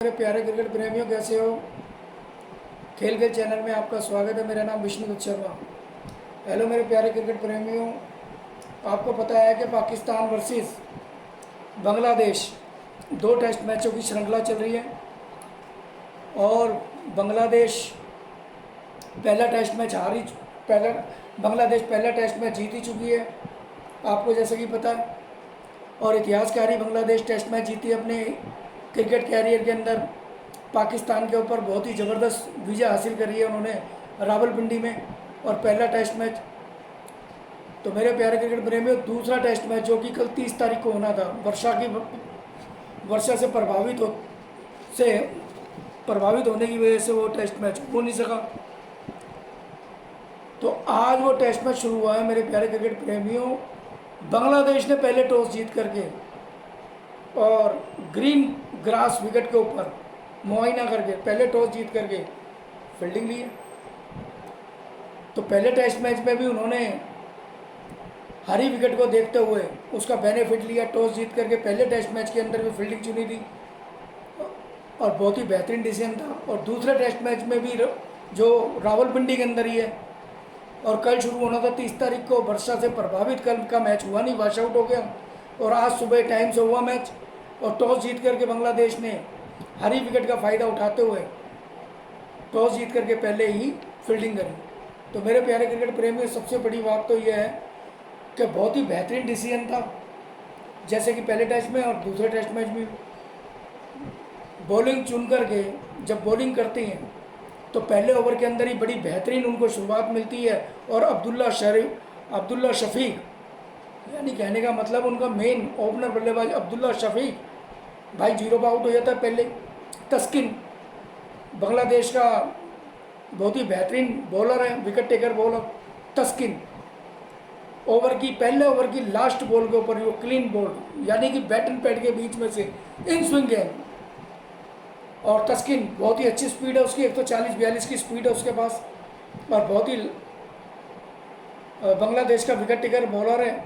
मेरे प्यारे क्रिकेट प्रेमियों, कैसे हो? खेल खेल चैनल में आपका स्वागत है। मेरा नाम विष्णुदत्त शर्मा। हेलो मेरे प्यारे क्रिकेट प्रेमियों, आपको पता है कि पाकिस्तान वर्सेस बांग्लादेश दो टेस्ट मैचों की श्रृंखला चल रही है और बांग्लादेश पहला टेस्ट मैच हारी पहला बांग्लादेश पहला टेस्ट मैच जीत ही चुकी है, आपको जैसा कि पता है। और इतिहासकारी बांग्लादेश टेस्ट मैच जीती अपने क्रिकेट कैरियर के अंदर। पाकिस्तान के ऊपर बहुत ही ज़बरदस्त विजय हासिल करी है उन्होंने रावलपिंडी में, और पहला टेस्ट मैच। तो मेरे प्यारे क्रिकेट प्रेमियों, दूसरा टेस्ट मैच जो कि कल 30 तारीख को होना था, वर्षा से प्रभावित होने की वजह से वो टेस्ट मैच हो नहीं सका। तो आज वो टेस्ट मैच शुरू हुआ है मेरे प्यारे क्रिकेट प्रेमियों। बांग्लादेश ने पहले टॉस जीत करके और ग्रीन ग्रास विकेट के ऊपर मुआयना करके पहले टॉस जीत करके फील्डिंग ली है। तो पहले टेस्ट मैच में भी उन्होंने हरी विकेट को देखते हुए उसका बेनिफिट लिया, टॉस जीत करके पहले टेस्ट मैच के अंदर भी फील्डिंग चुनी थी और बहुत ही बेहतरीन डिसीजन था। और दूसरे टेस्ट मैच में भी जो रावलपिंडी के अंदर ही है और कल शुरू होना था 30 तारीख को, वर्षा से प्रभावित कल का मैच हुआ नहीं, वॉश आउट हो गया। और आज सुबह टाइम से हुआ मैच और टॉस जीत करके बांग्लादेश ने हरी विकेट का फ़ायदा उठाते हुए टॉस जीत करके पहले ही फील्डिंग करी। तो मेरे प्यारे क्रिकेट प्रेमियों, सबसे बड़ी बात तो यह है कि बहुत ही बेहतरीन डिसीजन था, जैसे कि पहले टेस्ट में और दूसरे टेस्ट मैच में बॉलिंग चुन करके जब बॉलिंग करते हैं तो पहले ओवर के अंदर ही बड़ी बेहतरीन उनको शुरुआत मिलती है। और अब्दुल्ला शफीक, यानी कहने का मतलब उनका मेन ओपनर बल्लेबाज अब्दुल्ला शफीक भाई 0 पर आउट हो जाता है पहले। तस्किन बांग्लादेश का बहुत ही बेहतरीन बॉलर है, विकेट टेकर बॉलर तस्किन, पहले ओवर की लास्ट बॉल के ऊपर वो क्लीन बॉल, यानी कि बैट एंड पैड के बीच में से इन स्विंग गेम। और तस्किन बहुत ही अच्छी स्पीड है उसकी, 140-42 की स्पीड है उसके पास और बहुत ही बांग्लादेश का विकेट टेकर बॉलर है।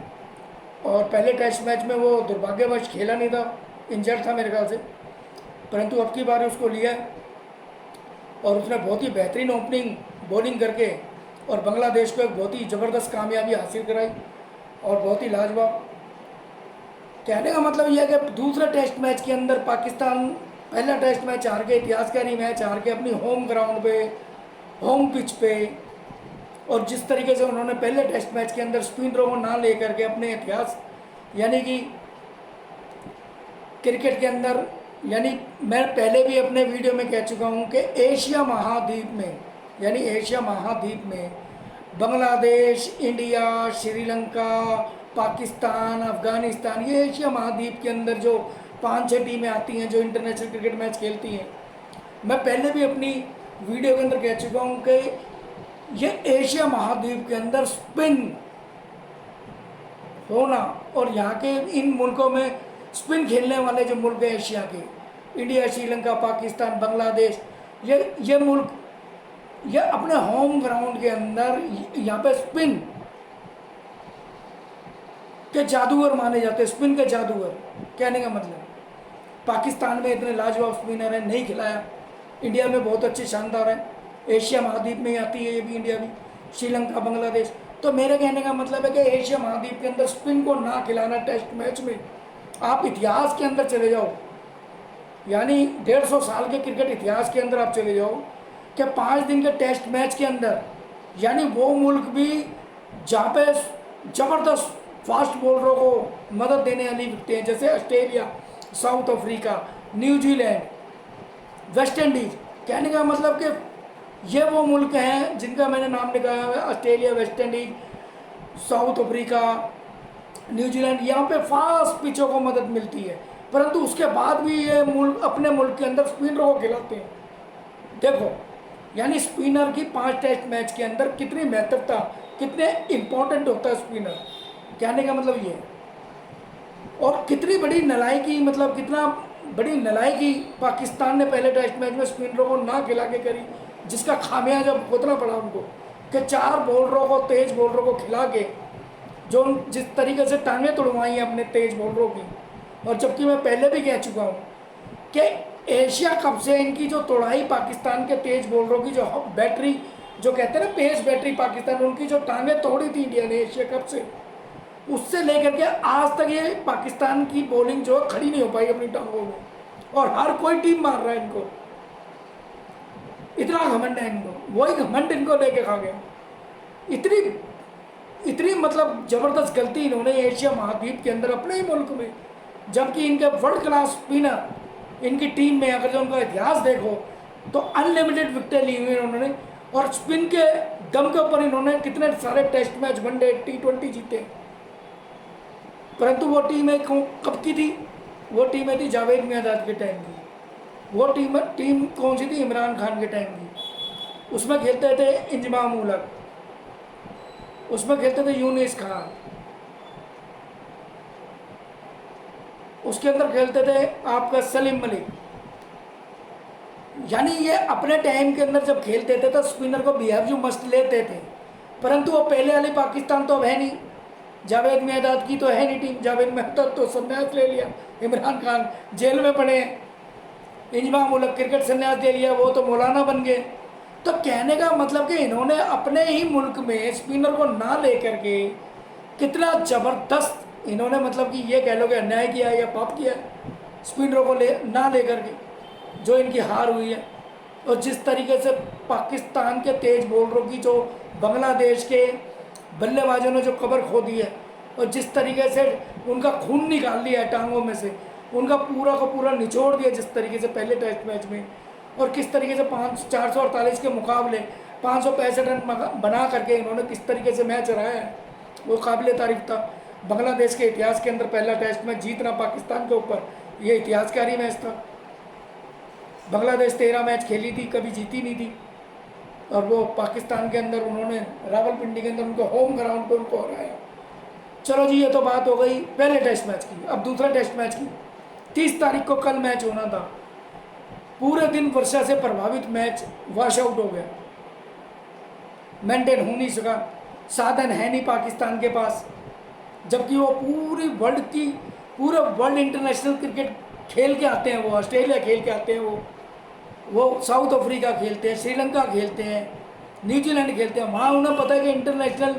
और पहले टेस्ट मैच में वो दुर्भाग्यवश खेला नहीं था, इंजर्ड था मेरे ख्याल से, परंतु अब की बार उसको लिया और उसने बहुत ही बेहतरीन ओपनिंग बॉलिंग करके और बांग्लादेश को एक बहुत ही ज़बरदस्त कामयाबी हासिल कराई और बहुत ही लाजवाब। कहने का मतलब यह है कि दूसरे टेस्ट मैच के अंदर पाकिस्तान पहला टेस्ट मैच हार के, इतिहासकारी मैच हार के अपनी होम ग्राउंड पे, होम पिच पे, और जिस तरीके से उन्होंने पहले टेस्ट मैच के अंदर स्पिनरों को ना लेकर के अपने इतिहास, यानी कि क्रिकेट के अंदर, यानी मैं पहले भी अपने वीडियो में कह चुका हूं कि एशिया महाद्वीप में बांग्लादेश, इंडिया, श्रीलंका, पाकिस्तान, अफगानिस्तान, ये एशिया महाद्वीप के अंदर जो 5-6 टीमें आती हैं जो इंटरनेशनल क्रिकेट मैच खेलती हैं। मैं पहले भी अपनी वीडियो के अंदर कह चुका हूं कि ये एशिया महाद्वीप के अंदर स्पिन होना और यहाँ के इन मुल्कों में स्पिन खेलने वाले जो मुल्क हैं एशिया के, इंडिया, श्रीलंका, पाकिस्तान, बांग्लादेश, ये मुल्क ये अपने होम ग्राउंड के अंदर यहाँ पे स्पिन के जादूगर माने जाते हैं। स्पिन के जादूगर कहने का मतलब, पाकिस्तान में इतने लाजवाब स्पिनर हैं, नहीं खिलाया। इंडिया में बहुत अच्छे शानदार हैं, एशिया महाद्वीप में ही आती है ये भी, इंडिया भी, श्रीलंका, बांग्लादेश। तो मेरे कहने का मतलब है कि एशिया महाद्वीप के अंदर स्पिन को ना खिलाना टेस्ट मैच में, आप इतिहास के अंदर चले जाओ, यानी 150 साल के क्रिकेट इतिहास के अंदर आप चले जाओ कि 5 दिन के टेस्ट मैच के अंदर, यानी वो मुल्क भी जहाँ पे ज़बरदस्त फास्ट बॉलरों को मदद देने वाली दिखते हैं, जैसे Australia, south Africa, New Zealand, West Indies. कहने का मतलब कि ये वो मुल्क हैं जिनका मैंने नाम निकाला है, Australia, West Indies, south Africa, New Zealand. यहाँ पे फास्ट पिचों को मदद मिलती है, परंतु उसके बाद भी ये मुल्क अपने मुल्क के अंदर स्पिनरों को खिलाते हैं। देखो, यानी स्पिनर की 5 टेस्ट मैच के अंदर कितनी महत्वता, कितने इम्पोर्टेंट होता है स्पिनर, कहने का मतलब ये। और कितनी बड़ी नलायकी, मतलब कितना बड़ी नलायकी पाकिस्तान ने पहले टेस्ट मैच में स्पिनरों को ना खिला के करी, जिसका खामियाजा भुगतना पड़ा उनको कि 4 बॉलरों को, तेज बॉलरों को खिला के जो जिस तरीके से टांगें तुड़वाई हैं अपने तेज बॉलरों की। और जबकि मैं पहले भी कह चुका हूँ कि एशिया कप से इनकी जो तोड़ाई पाकिस्तान के तेज बॉलरों की, जो बैटरी, जो कहते हैं ना पेस बैटरी पाकिस्तान, उनकी जो टांगें तोड़ी थी इंडिया ने एशिया कप से, उससे लेकर के आज तक ये पाकिस्तान की बॉलिंग जो खड़ी नहीं हो पाई अपनी टांगों में, और हर कोई टीम मार रहा है इनको। इतना घमंड है इनको, वही घमंड इनको लेके खा गया। इतनी इतनी मतलब ज़बरदस्त गलती इन्होंने एशिया महाद्वीप के अंदर अपने ही मुल्क में, जबकि इनके वर्ल्ड क्लास स्पिनर इनकी टीम में, अगर जो उनका इतिहास देखो तो अनलिमिटेड विकेटें ली हुई उन्होंने, और स्पिन के दम के ऊपर इन्होंने कितने सारे टेस्ट मैच, वनडे, T20 जीते। परंतु वो टीम कब की थी? वो टीमें थी जावेद मियांदाद के टाइम की। वो टीम कौन सी थी? इमरान खान के टाइम की। उसमें खेलते थे इंजमाम उलग, उसमें खेलते थे यूनिस खान, उसके अंदर खेलते थे आपका सलीम मलिक। यानी ये अपने टाइम के अंदर जब खेलते थे तो स्पिनर को बिहेव मस्त लेते थे, परंतु वो पहले वाली पाकिस्तान तो अब है नहीं। जावेद मियांदाद की तो है नहीं टीम, जावेद मियांदाद तो संन्यास ले लिया, इमरान खान जेल में पड़े, इंजमाम उलग क्रिकेट संन्यास ले लिया, वो तो मौलाना बन गए। तो कहने का मतलब कि इन्होंने अपने ही मुल्क में स्पिनर को ना लेकर के कितना ज़बरदस्त इन्होंने, मतलब कि ये कह लो कि अन्याय किया या पाप किया, स्पिनरों को ना लेकर के, जो इनकी हार हुई है। और जिस तरीके से पाकिस्तान के तेज बॉलरों की, जो बांग्लादेश के बल्लेबाजों ने जो कबर खो दी है, और जिस तरीके से उनका खून निकाल लिया है टांगों में से, उनका पूरा का पूरा निचोड़ दिया जिस तरीके से पहले टेस्ट मैच में, और किस तरीके से 448 के मुकाबले 565 रन बना करके इन्होंने किस तरीके से मैच हराया है, वो काबिल तारीफ था। बांग्लादेश के इतिहास के अंदर पहला टेस्ट मैच जीतना पाकिस्तान के ऊपर, ये इतिहासकारी मैच था। बांग्लादेश 13 मैच खेली थी, कभी जीती नहीं थी, और वो पाकिस्तान के अंदर उन्होंने रावलपिंडी के अंदर उनको होम ग्राउंड पर उनको हराया। चलो जी, ये तो बात हो गई पहले टेस्ट मैच की। अब दूसरा टेस्ट मैच की 30 तारीख को कल मैच होना था, पूरे दिन वर्षा से प्रभावित मैच वॉश आउट हो गया, मेंटेन हो नहीं सका, साधन है नहीं पाकिस्तान के पास, जबकि वो पूरे वर्ल्ड इंटरनेशनल क्रिकेट खेल के आते हैं, वो ऑस्ट्रेलिया खेल के आते हैं, वो साउथ अफ्रीका खेलते हैं, श्रीलंका खेलते हैं, न्यूजीलैंड खेलते हैं। वहाँ उन्हें पता है कि इंटरनेशनल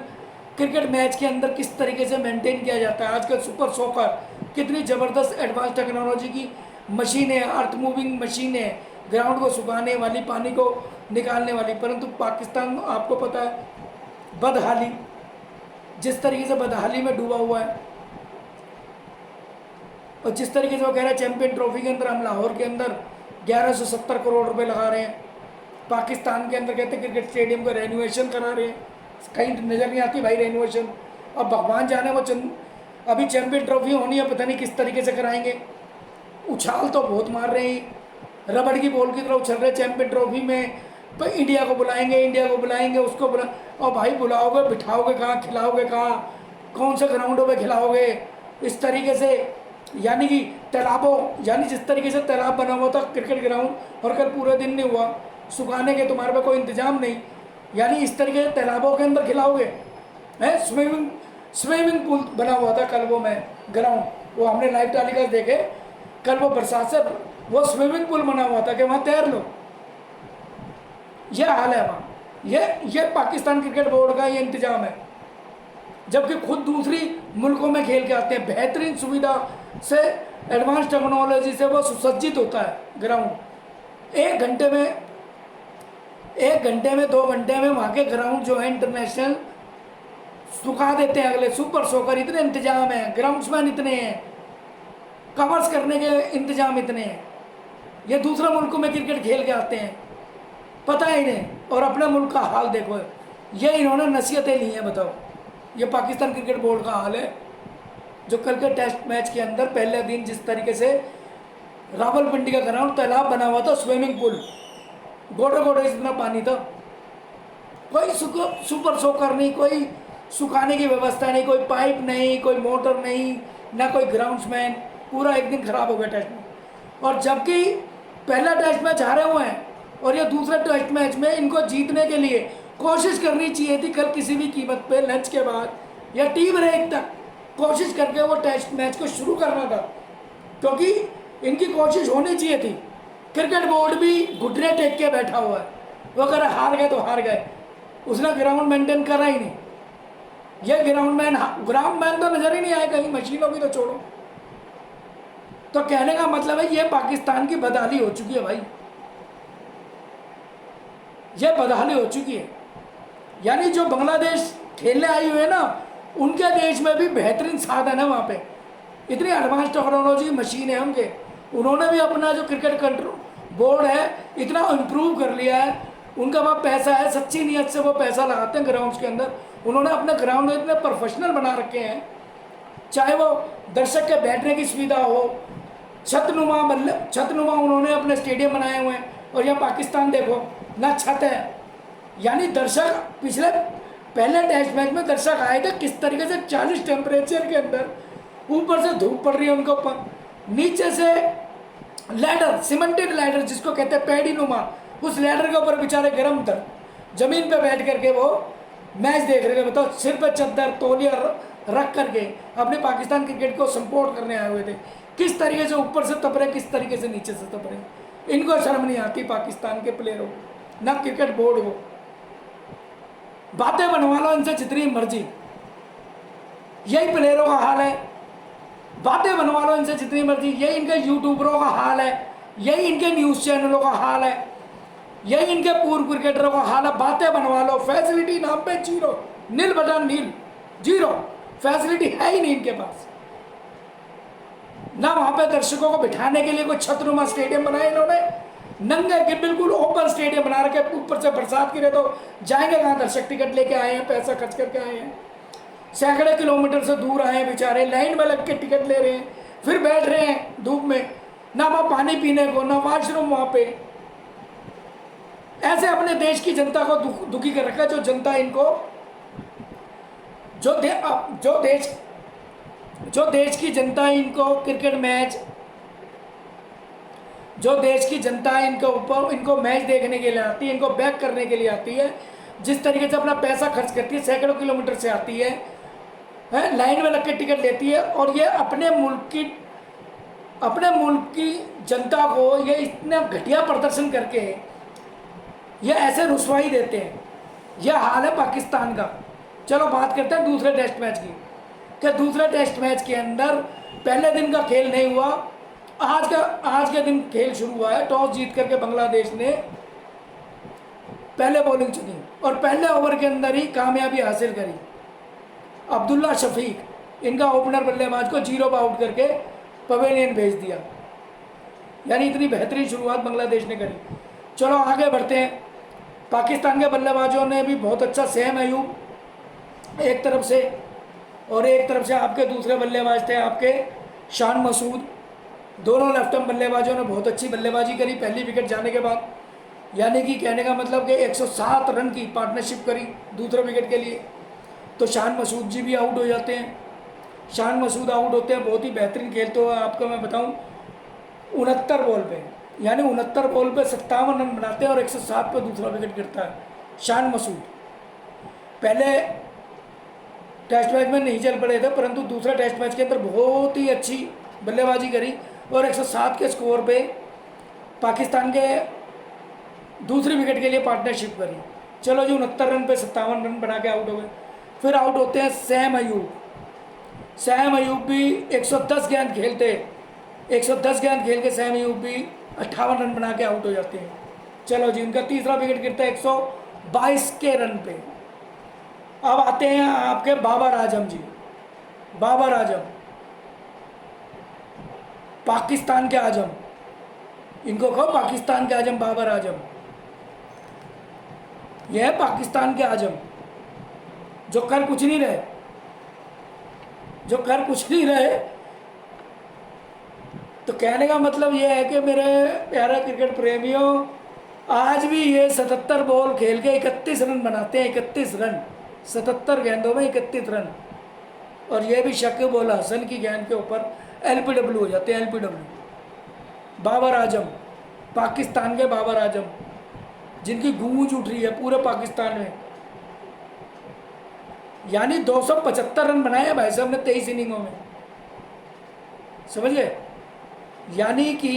क्रिकेट मैच के अंदर किस तरीके से मेंटेन किया जाता है। आजकल सुपर सोकर कितनी ज़बरदस्त एडवांस टेक्नोलॉजी की मशीनें, अर्थ मूविंग मशीनें, ग्राउंड को सुखाने वाली, पानी को निकालने वाली, परंतु पाकिस्तान आपको पता है बदहाली, जिस तरीके से बदहाली में डूबा हुआ है, और जिस तरीके से वो कह रहे हैं चैंपियन ट्रॉफी के अंदर हम लाहौर के अंदर 1170 करोड़ रुपए लगा रहे हैं, पाकिस्तान के अंदर कहते हैं क्रिकेट स्टेडियम का रेनोवेशन करा रहे हैं, कहीं नज़र नहीं आती भाई रेनोवेशन। अब भगवान जाने वो अभी चैंपियन ट्रॉफी होनी है, पता नहीं किस तरीके से कराएंगे। उछाल तो बहुत मार रहे हैं, रबड़ की बॉल की तरह उछल रहे चैंपियन ट्रॉफी में, पर इंडिया को बुलाएंगे, उसको और भाई बुलाओगे, बिठाओगे कहाँ, खिलाओगे कहाँ, कौन से ग्राउंडों पे खिलाओगे, इस तरीके से। यानी कि तालाबों, यानी जिस तरीके से तालाब बना हुआ था क्रिकेट ग्राउंड, और कल पूरे दिन नहीं हुआ, सुखाने के तुम्हारे पे कोई इंतजाम नहीं, यानी इस तरीके से तालाबों के अंदर खिलाओगे हैं। स्विमिंग पूल बना हुआ था कल वो में ग्राउंड, वो हमने लाइव टेलीकास्ट देखे, कल वो बरसात से वो स्विमिंग पूल बना हुआ था कि वहाँ तैर लो। ये हाल है वहाँ, ये पाकिस्तान क्रिकेट बोर्ड का ये इंतजाम है, जबकि खुद दूसरी मुल्कों में खेल के आते हैं, बेहतरीन सुविधा से, एडवांस टेक्नोलॉजी से वो सुसज्जित होता है ग्राउंड। 1 घंटे में 2 घंटे में वहाँ के ग्राउंड जो है इंटरनेशनल सुखा देते हैं अगले। सुपर सोकर इतने इंतजाम है, ग्राउंड्समैन इतने हैं, कवर्स करने के इंतजाम इतने हैं। ये दूसरे मुल्कों में क्रिकेट खेल के आते हैं, पता ही नहीं, और अपने मुल्क का हाल देखो, ये इन्होंने नसीहतें ली हैं। बताओ, ये पाकिस्तान क्रिकेट बोर्ड का हाल है, जो कल के टेस्ट मैच के अंदर पहले दिन जिस तरीके से रावलपिंडी का ग्राउंड तालाब बना हुआ था, स्विमिंग पूल, गोटे इतना पानी था, कोई सुपर सोकर नहीं, कोई सुखाने की व्यवस्था नहीं, कोई पाइप नहीं, कोई मोटर नहीं, ना कोई ग्राउंड्समैन, पूरा एक दिन खराब हो गया टेस्ट में। और जबकि पहला टेस्ट मैच हारे हुए हैं, और ये दूसरा टेस्ट मैच में इनको जीतने के लिए कोशिश करनी चाहिए थी कल किसी भी कीमत पे, लंच के बाद या टी ब्रेक तक कोशिश करके वो टेस्ट मैच को शुरू करना था, क्योंकि इनकी कोशिश होनी चाहिए थी क्रिकेट बोर्ड भी घुटने टेक के बैठा हुआ है, वो अगर हार गए तो हार गए, उसने ग्राउंड मेंटेन करा ही नहीं। ये ग्राउंड मैन तो नजर ही नहीं आए कहीं, मशीनों की तो छोड़ो। तो कहने का मतलब है ये पाकिस्तान की बदहाली हो चुकी है भाई, ये बदहाली हो चुकी है। यानी जो बांग्लादेश खेलने आई हुई है ना, उनके देश में भी बेहतरीन साधन है, वहाँ पे इतनी एडवांस टेक्नोलॉजी मशीन है उनके, उन्होंने भी अपना जो क्रिकेट कंट्रोल बोर्ड है इतना इम्प्रूव कर लिया है, उनका वहाँ पैसा है, सच्ची नीयत से वो पैसा लगाते हैं ग्राउंड्स के अंदर। उन्होंने अपने ग्राउंड इतने प्रोफेशनल बना रखे हैं, चाहे वो दर्शक के बैठने की सुविधा हो, छतनुमा उन्होंने अपने स्टेडियम बनाए हुए हैं। और यहाँ पाकिस्तान देखो ना छत है, यानी दर्शक पहले टेस्ट मैच में दर्शक आए थे किस तरीके से 40 टेम्परेचर के अंदर, ऊपर से धूप पड़ रही है उनके ऊपर, नीचे से लैडर, सीमेंटेड लैडर जिसको कहते हैं पैडी नुमा, उस लैडर के ऊपर बेचारे गर्म जमीन पे बैठ करके वो मैच देख रहे थे। बताओ, सिर पे चद्दर तौलिया रख करके अपने पाकिस्तान क्रिकेट को सपोर्ट करने आए हुए थे। किस तरीके से ऊपर से तप रहे, किस तरीके से नीचे से तप रहे। इनको शर्म नहीं आती पाकिस्तान के प्लेयरों को, ना क्रिकेट बोर्ड को। बातें बनवा लो इनसे जितनी मर्जी, यही प्लेयरों का हाल है। बातें बनवा लो इनसे जितनी मर्जी, यही इनके यूट्यूबरों का हाल है, यही इनके न्यूज़ चैनलों का हाल है, यही इनके पूर्व क्रिकेटरों का हाल है। बातें बनवा लो, फैसिलिटी नाम पे जीरो, नील बटा नील, जीरो फैसिलिटी है ही नहीं इनके पास। ना वहां पे दर्शकों को बिठाने के लिए कोई छतनुमा स्टेडियम बनाया इन्होंने, नंगे के बिल्कुल ओपन स्टेडियम बना रखे, ऊपर से बरसात गिरे तो जाएंगे कहाँ दर्शक। टिकट लेके आए हैं, पैसा खर्च करके आए हैं, सैकड़े किलोमीटर से दूर आए हैं बेचारे, लाइन में लग के टिकट ले रहे हैं, फिर बैठ रहे हैं धूप में, ना वहाँ पानी पीने को, ना वॉशरूम वहाँ पे। ऐसे अपने देश की जनता को दुखी कर रखा। जो जनता इनको जो देश की जनता इनको क्रिकेट मैच, जो देश की जनता इनको मैच देखने के लिए आती है, इनको बैक करने के लिए आती है, जिस तरीके से अपना पैसा खर्च करती है, सैकड़ों किलोमीटर से आती है, लाइन में लग के टिकट लेती है, और ये अपने मुल्क की जनता को ये इतना घटिया प्रदर्शन करके ये ऐसे रुसवाई देते हैं। यह हाल है पाकिस्तान का। चलो बात करते हैं दूसरे टेस्ट मैच की, कि दूसरे टेस्ट मैच के अंदर पहले दिन का खेल नहीं हुआ, आज के दिन खेल शुरू हुआ है। टॉस जीत करके बांग्लादेश ने पहले बॉलिंग चुनी और पहले ओवर के अंदर ही कामयाबी हासिल करी। अब्दुल्ला शफीक इनका ओपनर बल्लेबाज को 0 आउट करके पवेलियन भेज दिया। यानी इतनी बेहतरीन शुरुआत बांग्लादेश ने करी। चलो आगे बढ़ते हैं। पाकिस्तान के बल्लेबाजों ने भी बहुत अच्छा, सैम अयूब एक तरफ से, और एक तरफ से आपके दूसरे बल्लेबाज थे आपके शान मसूद, दोनों लेफ्ट आर्म बल्लेबाजों ने बहुत अच्छी बल्लेबाजी करी पहली विकेट जाने के बाद। यानी कि कहने का मतलब कि 107 रन की पार्टनरशिप करी दूसरे विकेट के लिए। तो शान मसूद जी भी आउट हो जाते हैं। शान मसूद आउट होते हैं, बहुत ही बेहतरीन खेलते हुए आपको मैं बताऊं 69 बॉल पे, यानी 69 बॉल पे 57 रन बनाते हैं और 107 पे दूसरा विकेट गिरता है। शान मसूद पहले टेस्ट मैच में नहीं चल पड़े थे, परंतु दूसरे टेस्ट मैच के अंदर बहुत ही अच्छी बल्लेबाजी करी और 107 के स्कोर पे पाकिस्तान के दूसरी विकेट के लिए पार्टनरशिप करी। चलो जी 69 रन पे 57 रन बना के आउट हो गए। फिर आउट होते हैं सैम अयूब। सैम अयूब भी 110 गेंद खेलते, 110 गेंद खेल के सैम अयूब भी 58 रन बना के आउट हो जाते हैं। चलो जी उनका तीसरा विकेट गिरता है 122 के रन पे। अब आते हैं आपके बाबर आजम जी। बाबर आजम पाकिस्तान के आजम, इनको कहो पाकिस्तान के आजम, बाबर आजम। यह है पाकिस्तान के आजम जो कर कुछ नहीं रहे, जो कर कुछ नहीं रहे। तो कहने का मतलब यह है कि मेरे प्यारे क्रिकेट प्रेमियों, आज भी ये 77 बॉल खेल के 31 रन बनाते हैं। 31 रन 77 गेंदों में 31 रन। और ये भी शकीब उल हसन की गेंद के ऊपर LPW हो जाते हैं, LPW। बाबर आजम, पाकिस्तान के बाबर आजम, जिनकी गूंज उठ रही है पूरे पाकिस्तान में। यानी 275 रन बनाए हैं भाई साहब ने 23 इनिंगों में, समझ गए। यानी कि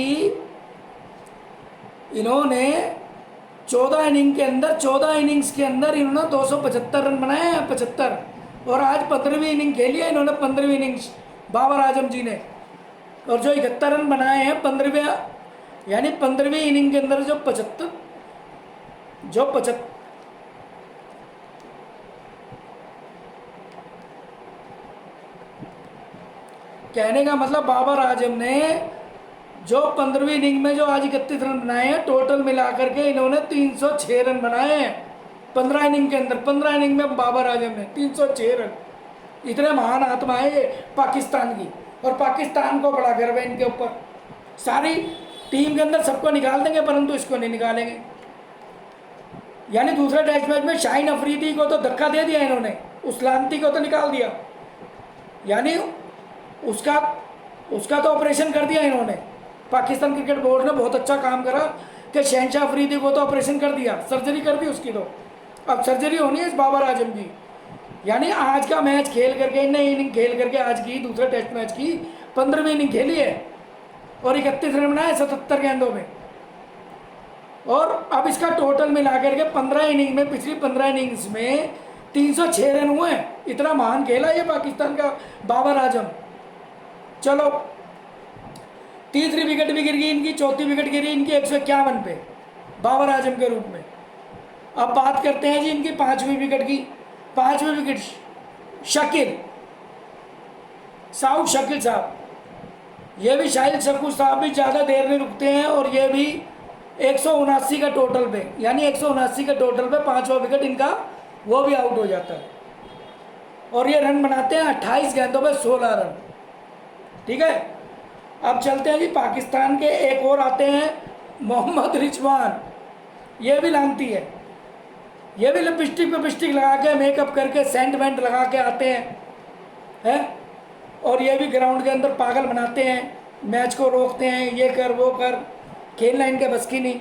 इन्होंने 14 इनिंग के अंदर 14 इनिंग्स के अंदर इन्होंने 275 रन बनाए हैं, 75। और आज 15वीं इनिंग खेली है इन्होंने, 15वीं इनिंग्स बाबर आजम जी ने। और जो 71 रन बनाए हैं 15वें, यानी 15वीं इनिंग के अंदर जो 75 कहने का मतलब बाबर आजम ने जो 15वीं इनिंग में जो आज 31 रन बनाए हैं, टोटल मिलाकर के इन्होंने 306 रन बनाए हैं 15 इनिंग के अंदर। 15 इनिंग में बाबर आजम ने 306 रन। इतने महान आत्मा है ये पाकिस्तान की, और पाकिस्तान को बड़ा गर्व है इनके ऊपर। सारी टीम के अंदर सबको निकाल देंगे परंतु इसको नहीं निकालेंगे। यानी दूसरे टेस्ट मैच में शाहीन अफरीदी को तो धक्का दे दिया इन्होंने, उस लांती को तो निकाल दिया, यानी उसका तो ऑपरेशन कर दिया इन्होंने। पाकिस्तान क्रिकेट बोर्ड ने बहुत अच्छा काम करा कि शहनशाह अफरीदी को तो ऑपरेशन कर दिया, सर्जरी कर दी उसकी। तो अब सर्जरी होनी है इस बाबर आजम की। यानी आज का मैच खेल करके, नई इनिंग खेल करके आज की दूसरे टेस्ट मैच की 15वीं इनिंग खेली है और 31 रन बनाए 77 गेंदों में। और अब इसका टोटल मिला करके 15 इनिंग में, पिछली 15 इनिंग्स में 306 रन हुए हैं। इतना महान खेला ये पाकिस्तान का बाबर आजम। चलो, तीसरी विकेट भी गिर गई इनकी, चौथी विकेट गिरी इनकी 151 पे बाबर आजम के रूप में। अब बात करते हैं जी इनकी 5वीं विकेट की। 5वीं विकेट शकील साहब, ये भी शाहिद शकूर साहब भी ज़्यादा देर नहीं रुकते हैं, और ये भी 179 का टोटल पे, यानी 179 का टोटल पे 5वां विकेट इनका, वो भी आउट हो जाता है। और ये रन बनाते हैं 28 गेंदों पे 16 रन। ठीक है, अब चलते हैं जी पाकिस्तान के एक और आते हैं मोहम्मद रिजवान। ये भी लानती है, ये भी लिपस्टिक लगा के, मेकअप करके, सेंट वेंट लगा के आते हैं और ये भी ग्राउंड के अंदर पागल बनाते हैं, मैच को रोकते हैं, ये कर वो कर, खेलना इनके बस की नहीं।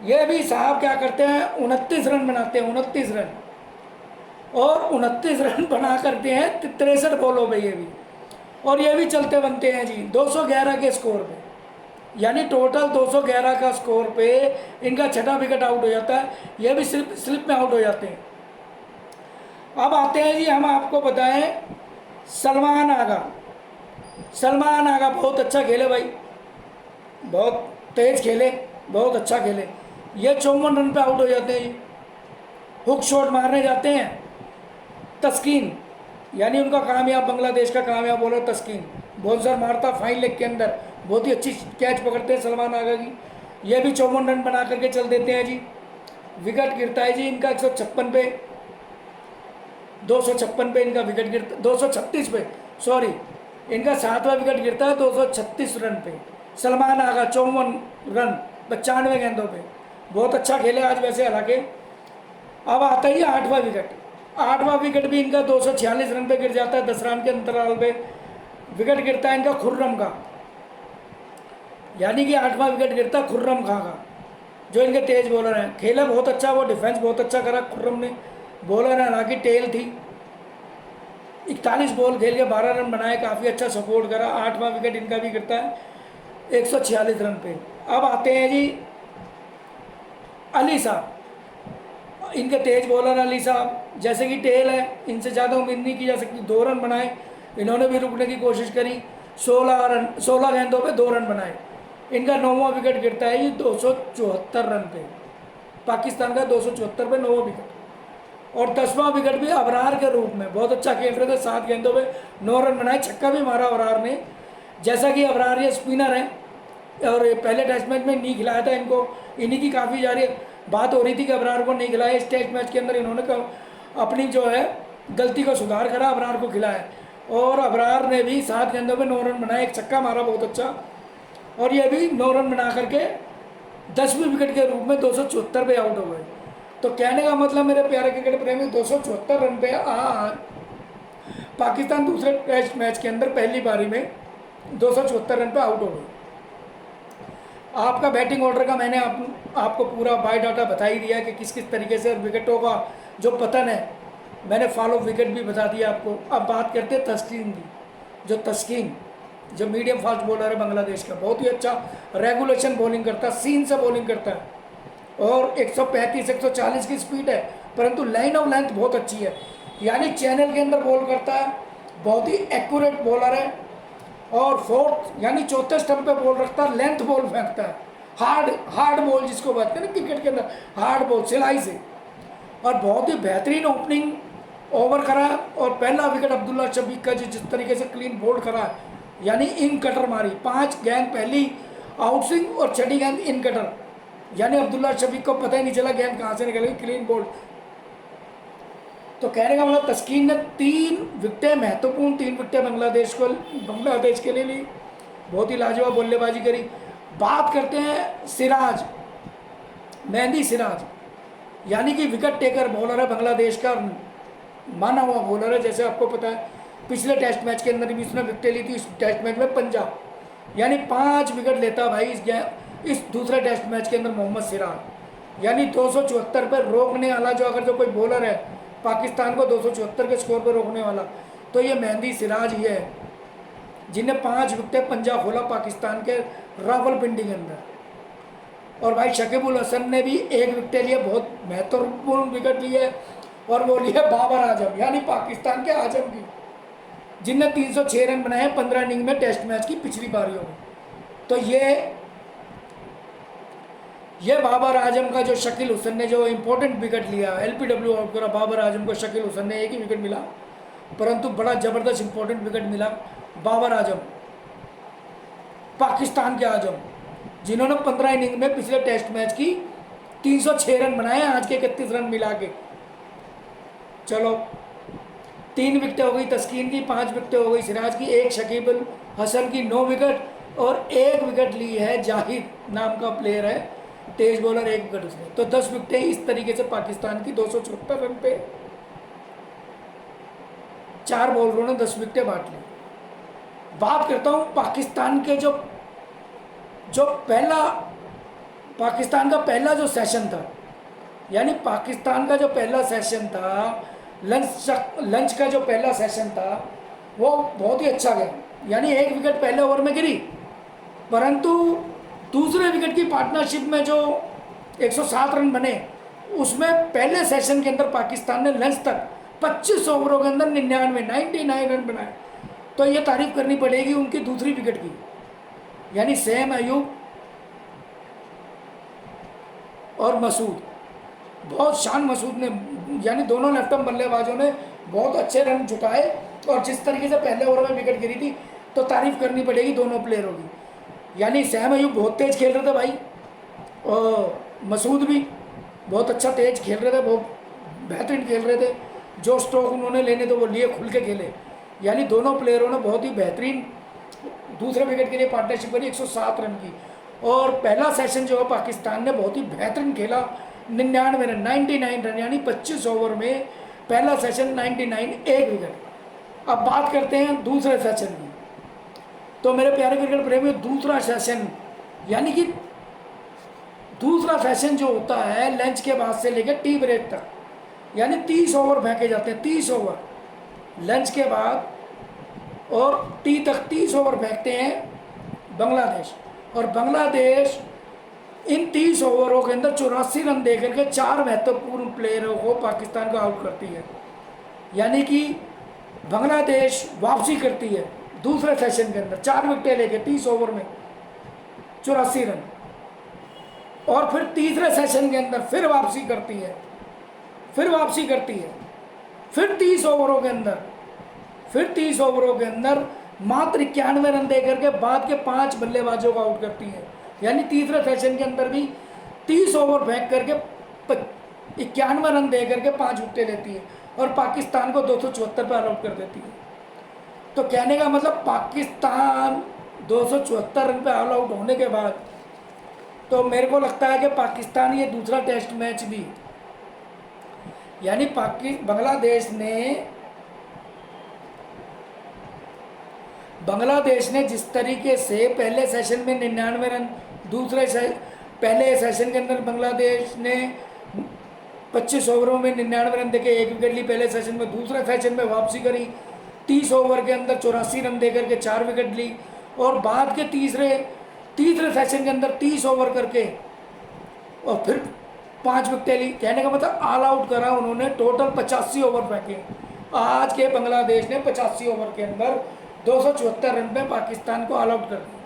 ये भी साहब क्या करते हैं, 29 रन बनाते हैं, 29 रन, और 29 रन बना करते हैं 63 बॉलों पे ये भी। और ये भी चलते बनते हैं जी 211 के स्कोर पे, यानी टोटल 211 का स्कोर पे इनका 6वां विकेट आउट हो जाता है। ये भी स्लिप में आउट हो जाते हैं। अब आते हैं जी, हम आपको बताएं सलमान आगा बहुत अच्छा खेले भाई, बहुत तेज खेले, बहुत अच्छा खेले। ये 54 रन पे आउट हो जाते हैं जी। हुक शॉट मारने जाते हैं तस्कीन, यानी उनका कामयाब, बांग्लादेश का कामयाब बॉलर तस्कीन बॉन्सर मारता फाइन लेग के अंदर, बहुत ही अच्छी कैच पकड़ते हैं सलमान आगा की। ये भी 54 रन बना करके चल देते हैं जी। विकेट गिरता है जी इनका 156 पे, 256 पे इनका विकेट गिरता, 236 पे, सॉरी, इनका 7वां विकेट गिरता है 236 रन पे। सलमान आगा 54 रन 95 गेंदों पे, बहुत अच्छा खेले आज वैसे हालांकि। अब आता है 8वां विकेट। 8वां विकेट भी इनका 246 रन पे गिर जाता है, 10 रन के अंतराल पे विकेट गिरता है इनका खुर्रम का, यानी कि 8वां विकेट गिरता है खुर्रम खां का, जो इनके तेज बॉलर हैं। खेला बहुत अच्छा, वो डिफेंस बहुत अच्छा करा खुर्रम ने, बॉलर है हालांकि टेल थी। 41 बॉल खेल के 12 रन बनाए, काफ़ी अच्छा सपोर्ट करा। 8वां विकेट इनका भी गिरता है 146 रन पे। अब आते हैं जी अली साहब, इनके तेज बॉलर अली साहब, जैसे कि टेल है, इनसे ज़्यादा उम्मीद नहीं की जा सकती। 2 रन बनाए, इन्होंने भी रुकने की कोशिश करी। 16 गेंदों पे 2 रन बनाए। इनका 9वां विकेट गिरता है ये 274 रन पे, पाकिस्तान का 274 पे 9वां विकेट। और 10वां विकेट भी अबरार के रूप में बहुत अच्छा खेल रहे थे, 7 गेंदों पे 9 रन बनाए, छक्का भी मारा अबरार ने। जैसा कि अबरार ये स्पिनर हैं और पहले टेस्ट मैच में नहीं खिलाया था इनको, इन्हीं की काफ़ी जारी बात हो रही थी कि अबरार को नहीं खिलाया। इस टेस्ट मैच के अंदर इन्होंने अपनी जो है गलती को सुधार करा, अबरार को खिलाया, और अबरार ने भी 7 गेंदों पे 9 रन बनाए, एक छक्का मारा बहुत अच्छा, और ये भी 9 रन बना करके 10वीं विकेट के रूप में 274 पे आउट हो गए। तो कहने का मतलब मेरे प्यारे क्रिकेट प्रेमी, 274 रन पे आज पाकिस्तान दूसरे टेस्ट मैच के अंदर पहली पारी में 274 रन पे आउट हो गई। आपका बैटिंग ऑर्डर का मैंने आपको पूरा बायोडाटा बता ही दिया कि किस किस तरीके से विकेटों का जो पतन है, मैंने फॉलो विकेट भी बता दिया आपको। अब बात करते हैं तस्कीन की। जो तस्कीन जो मीडियम फास्ट बॉलर है बांग्लादेश का, बहुत ही अच्छा रेगुलेशन बॉलिंग करता है, सीन से बॉलिंग करता है और 135 140 की स्पीड है, परंतु लाइन ऑफ लेंथ बहुत अच्छी है, यानी चैनल के अंदर बॉल करता है, बहुत ही एक्यूरेट बॉलर है। और फोर्थ यानी चौथे स्टंप पे बॉल रखता है, लेंथ बॉल फेंकता है, हार्ड हार्ड बॉल जिसको बोलते हैं ना क्रिकेट के अंदर, हार्ड बॉल सिलाई से। और बहुत ही बेहतरीन ओपनिंग ओवर करा और पहला विकेट अब्दुल्ला शफीक का जो जिस तरीके से क्लीन बोल्ड करा, यानी इन कटर मारी, 5 गेंद पहली आउट स्विंग और छठी गेंद इन कटर, यानी अब्दुल्ला शफीक को पता ही नहीं चला गेंद कहाँ से निकल गई, क्लीन बोल्ड। तो कहने का मतलब तस्कीन ने 3 विकेटें, महत्वपूर्ण 3 विकेटें बांग्लादेश के लिए ली, बहुत ही लाजवाब बल्लेबाजी करी। बात करते हैं सिराज, मेहंदी सिराज, यानी कि विकेट टेकर बॉलर है बांग्लादेश का, माना हुआ बॉलर है। जैसे आपको पता है पिछले टेस्ट मैच के अंदर भी उसने विकेटें ली थी, इस टेस्ट मैच में पंजाब, यानी 5 विकेट लेता भाई इस दूसरे टेस्ट मैच के अंदर मोहम्मद सिराज, यानी 274 पर रोकने वाला जो अगर जो कोई बॉलर है पाकिस्तान को 274 के स्कोर पर रोकने वाला, तो ये मेहंदी सिराज ही है, जिन्हें 5 विकेटें पंजाब खोला पाकिस्तान के रावलपिंडी के अंदर। और भाई शकीबुल हसन ने भी 1 विकेट लिए, बहुत महत्वपूर्ण विकेट लिए, और वो लिए बाबर आजम, यानी पाकिस्तान के आजम की, जिनने 306 रन बनाए 15 इनिंग में टेस्ट मैच की पिछली पारियों में। तो ये बाबर आजम का जो शकील हुसैन ने जो इंपॉर्टेंट विकेट लिया, LPW आउट करा बाबर आजम को, शकील हुसैन ने 1 ही विकेट मिला, परंतु बड़ा जबरदस्त इंपॉर्टेंट विकेट मिला बाबर आजम, पाकिस्तान के आजम, जिन्होंने 15 इनिंग में पिछले टेस्ट मैच की 306 रन बनाए, आज के 31 रन मिला के। चलो 3 विकेटें हो गई तस्कीन की, 5 विकेटें हो गई सिराज की, 1 शकीबुल हसन की 9 विकेट, और 1 विकेट ली है जाहिद नाम का प्लेयर है, तेज बॉलर, 1 विकेट उसने। तो 10 विकेटें इस तरीके से पाकिस्तान की 274 रन पे 4 बॉलरों ने 10 विकेटें बांट ली। बात करता हूँ पाकिस्तान के जो पाकिस्तान का पहला जो सेशन था, यानी पाकिस्तान का जो पहला सेशन था, लंच का जो पहला सेशन था, वो बहुत ही अच्छा गया, यानी 1 विकेट पहले ओवर में गिरी, परंतु दूसरे विकेट की पार्टनरशिप में जो 107 रन बने, उसमें पहले सेशन के अंदर पाकिस्तान ने लंच तक 25 ओवरों के अंदर 99 रन बनाए। तो ये तारीफ करनी पड़ेगी उनकी दूसरी विकेट की, यानी सैम अयूब और मसूद, बहुत शान मसूद ने, यानी दोनों लेफ्ट आर्म बल्लेबाजों ने बहुत अच्छे रन जुटाए, और जिस तरीके से पहले ओवर में विकेट गिरी थी, तो तारीफ करनी पड़ेगी दोनों प्लेयरों की। यानी सैम अयूब बहुत तेज खेल रहे थे भाई, और मसूद भी बहुत अच्छा तेज खेल रहे थे, बहुत बेहतरीन खेल रहे थे, जो स्ट्रोक उन्होंने लेने थे वो लिए, खुल के खेले, यानी दोनों प्लेयरों ने बहुत ही बेहतरीन दूसरे विकेट के लिए पार्टनरशिप करी 107 रन की। और पहला सेशन जो है पाकिस्तान ने बहुत ही बेहतरीन खेला, 99 रन, 99 रन, यानी 25 ओवर में पहला सेशन 99, 1 विकेट। अब बात करते हैं दूसरे सेशन की। तो मेरे प्यारे क्रिकेट प्रेमी, दूसरा सेशन, यानी कि दूसरा सेशन जो होता है लंच के बाद से लेकर टी ब्रेक तक, यानी 30 ओवर फेंके जाते हैं, 30 ओवर लंच के बाद और टी तक 30 ओवर फेंकते हैं बांग्लादेश। और बांग्लादेश इन 30 ओवरों के अंदर 84 रन दे करके 4 महत्वपूर्ण प्लेयरों को पाकिस्तान को आउट करती है, यानी कि बांग्लादेश वापसी करती है दूसरे सेशन के अंदर 4 विकेटें लेके 30 ओवर में 84 रन, और फिर तीसरे सेशन के अंदर फिर वापसी करती है, फिर 30 ओवरों के अंदर मात्र 91 रन दे करके बाद के 5 बल्लेबाजों को आउट करती है, यानी तीसरे सेशन के अंदर भी 30 ओवर फेंक करके 91 रन दे करके 5 विकेटें लेती है, और पाकिस्तान को 274 पर आउट कर देती है। तो कहने का मतलब पाकिस्तान 274 रन पे ऑल आउट होने के बाद, तो मेरे को लगता है कि पाकिस्तान ये दूसरा टेस्ट मैच भी, यानी बांग्लादेश ने जिस तरीके से पहले सेशन में 99 रन, पहले सेशन के अंदर बांग्लादेश ने 25 ओवरों में 99 रन देके 1 विकेट ली पहले सेशन में, दूसरे सेशन में वापसी करी 30 ओवर के अंदर 84 रन देकर के 4 विकेट ली, और बाद के तीसरे सेशन के अंदर 30 ओवर करके और फिर 5 विकेटें ली। कहने का मतलब ऑल आउट करा उन्होंने, टोटल 85 ओवर फेंके। आज के बांग्लादेश ने 85 ओवर के अंदर 274 रन पे पाकिस्तान को ऑल आउट कर दिया।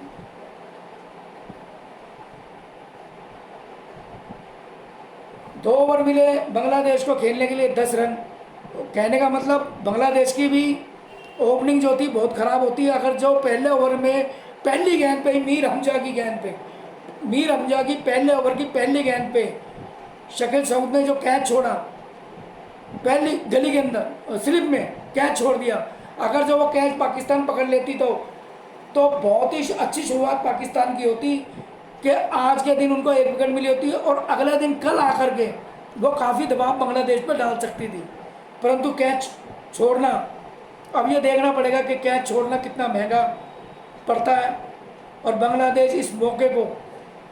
2 ओवर मिले बांग्लादेश को खेलने के लिए, 10 रन। तो कहने का मतलब बांग्लादेश की भी ओपनिंग जो थी बहुत ख़राब होती है। अगर जो पहले ओवर में पहली गेंद पे ही मीर हमजा की पहले ओवर की पहली गेंद पे शकील सऊद ने जो कैच छोड़ा पहली गली के अंदर स्लिप में कैच छोड़ दिया, अगर जो वो कैच पाकिस्तान पकड़ लेती तो बहुत ही अच्छी शुरुआत पाकिस्तान की होती कि आज के दिन उनको 1 विकेट मिली होती है और अगले दिन कल आकर के वो काफ़ी दबाव बांग्लादेश पर डाल सकती थी। परंतु कैच छोड़ना, अब ये देखना पड़ेगा कि कैच छोड़ना कितना महंगा पड़ता है और बांग्लादेश इस मौके को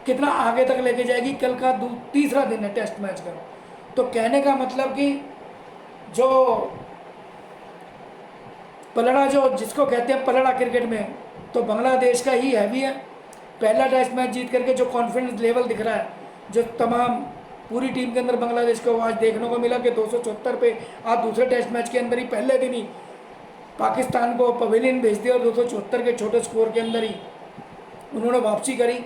कितना आगे तक लेके जाएगी। कल का तीसरा दिन है टेस्ट मैच का। तो कहने का मतलब कि जो पलड़ा, जो जिसको कहते हैं पलड़ा क्रिकेट में, तो बांग्लादेश का ही हैवी है। पहला टेस्ट मैच जीत करके जो कॉन्फिडेंस लेवल दिख रहा है, जो तमाम पूरी टीम के अंदर बांग्लादेश को आज देखने को मिला कि 274 पे आज दूसरे टेस्ट मैच के अंदर ही पहले दिन ही पाकिस्तान को पवेलियन भेज दिया और 274 के छोटे स्कोर के अंदर ही उन्होंने वापसी करी।